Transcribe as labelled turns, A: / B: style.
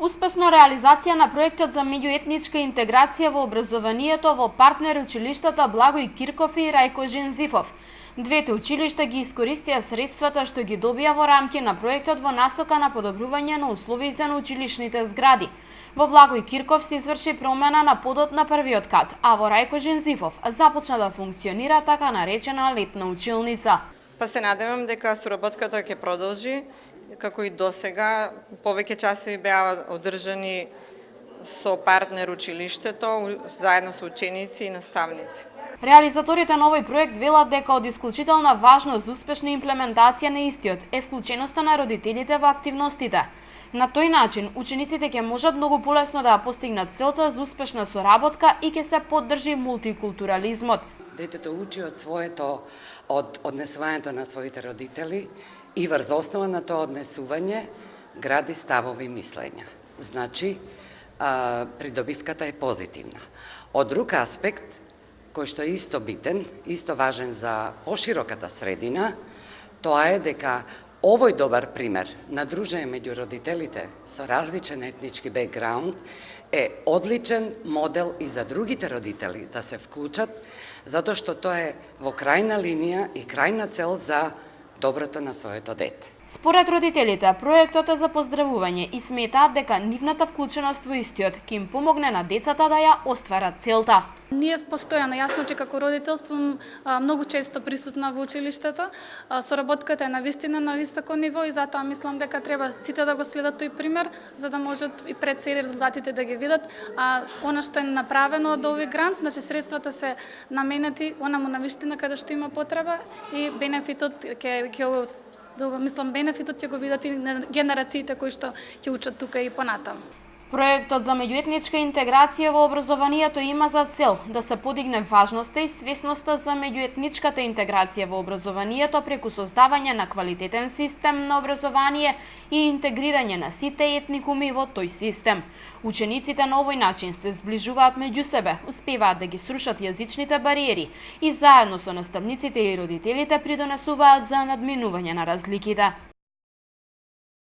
A: Успешна реализација на проектот за меѓуетничка интеграција во образованието во партнер училиштата Благој Кирков и Рајко Жензифов. Двете училишта ги искористија средствата што ги добија во рамки на проектот во насока на подобрување на условите на училишните згради. Во Благој Кирков се изврши промена на подот на првиот кат, а во Рајко Жензифов започна да функционира така наречена летна училница.
B: Па се надевам дека соработката ќе продолжи, како и досега. Повеќе часови беа одржани со партнер училиштето, заедно со ученици и наставници.
A: Реализаторите на овој проект велат дека од исклучителна важност за успешна имплементација на истиот е вклученоста на родителите во активностите. На тој начин, учениците ќе можат многу полесно да постигнат целта за успешна соработка и ќе се поддржи мултикултурализмот.
C: Детето учи од своето, од однесувањето на своите родители и врз основа на тоа однесување гради ставови и мислења. Значи, придобивката е позитивна. Од друг аспект, кој што е исто битен, исто важен за пошироката средина, тоа е дека овој добар пример на дружење меѓу родителите со различен етнички бекграунд е одличен модел и за другите родители да се вклучат, затоа што тоа е во крајна линија и крајна цел за доброто на своето дете.
A: Според родителите, проектот е за поздравување и сметаат дека нивната вклученост во истиот ќе им помогне на децата да ја остварат целта.
D: Ние постојано, јасно че како родител сум многу често присутна во училиштето. Соработката е навистина на високо ниво и затоа мислам дека треба сите да го следат тој пример, за да можат и пред се резултатите да ги видат. Она што е направено од овој грант, значи средствата се наменети онаму навистина каде што има потреба и бенефитот мислам бенефитот ќе го видат и на генерациите кои што ќе учат тука и понатаму.
A: Проектот за меѓуетничка интеграција во образованието има за цел да се подигне важноста и свесноста за меѓуетничката интеграција во образованието преку создавање на квалитетен систем на образование и интегрирање на сите етникуми во тој систем. Учениците на овој начин се зближуваат меѓу себе, успеваат да ги срушат јазичните бариери и заедно со наставниците и родителите придонесуваат за надминување на разликите.